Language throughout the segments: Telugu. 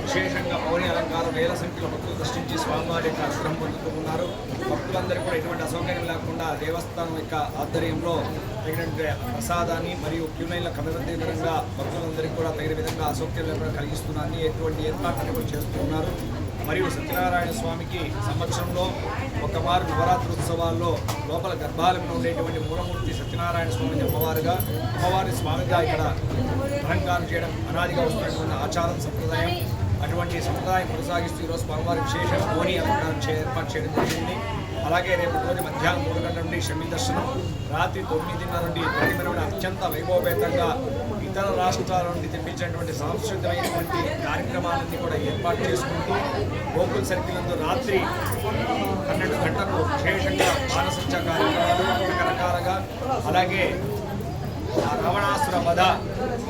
విశేషంగా పౌర్ణి అలంకారం వేల సంఖ్యలో భక్తులు దర్శించి స్వామివారి యొక్క అనుగ్రహం పొందుతూ ఉన్నారు. భక్తులందరూ కూడా ఎటువంటి అసౌకర్యం లేకుండా దేవస్థానం యొక్క ఆధ్వర్యంలో తగినటువంటి ప్రసాదాన్ని మరియు క్యూ లైన్ల కమితంగా భక్తులందరికీ కూడా తగిన విధంగా అసౌకర్యం లేకుండా కలిగిస్తున్నారని ఎటువంటి ఏర్పాట్లను కూడా చేస్తూ ఉన్నారు. మరియు సత్యనారాయణ స్వామికి సంవత్సరంలో ఒకమారు నవరాత్రి ఉత్సవాల్లో లోపల గర్భాలయంలో ఉండేటువంటి మూలమూర్తి సత్యనారాయణ స్వామిని అమ్మవారి స్వామిగా ఇక్కడ అలంకారం చేయడం అనాదిగా వస్తున్నటువంటి ఆచారం సంప్రదాయం. అటువంటి సంప్రదాయం కొనసాగిస్తూ ఈరోజు స్వామివారి విశేష బోని అలంకారం ఏర్పాటు చేయడం జరిగింది. అలాగే రేపు రోజు మధ్యాహ్నం 3 గంటల నుండి షమి దర్శనం, రాత్రి 9:30 నుండి 10 అత్యంత వైభవపేతంగా ఇతర రాష్ట్రాల నుండి తెప్పించినటువంటి సాంస్కృతికమైనటువంటి కార్యక్రమాలన్నీ కూడా ఏర్పాటు చేసుకుంటూ గోకుల్ సర్కిల్ నందు రాత్రి 12 గంటలకు విశేషంగా మానసంచ కార్యక్రమాలు రకరకాలుగా, అలాగే రావణాసుర వధ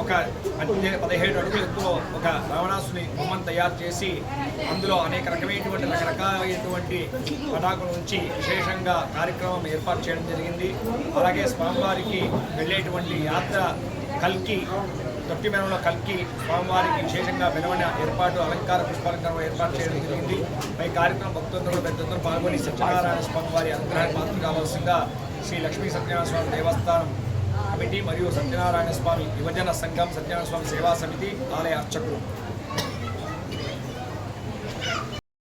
ఒక 17 అడుగుల ఎత్తులో ఒక రావణాసుని బొమ్మను తయారు చేసి అందులో అనేక రకరకాలైనటువంటి పటాకుల నుంచి విశేషంగా కార్యక్రమం ఏర్పాటు చేయడం జరిగింది. అలాగే స్వామివారికి వెళ్ళేటువంటి యాత్ర కల్కి తొట్టి మెరవలో కల్కి స్వామివారికి విశేషంగా మెరవన ఏర్పాటు అలంకార పుష్పాలంకారం ఏర్పాటు చేయడం జరిగింది. పై కార్యక్రమం భక్తులందరూ పెద్దలందరూ పాల్గొని సత్యనారాయణ స్వామివారి అనుగ్రహానికి పాత్ర కావాల్సిందిగా శ్రీ లక్ష్మీ సత్యనారాయణ స్వామి దేవస్థానం కమిటీ మరియు సత్యనారాయణ స్వామి యువజన సంఘం, సత్యనారాయణ స్వామి సేవా సమితి ఆలయ అర్చకులు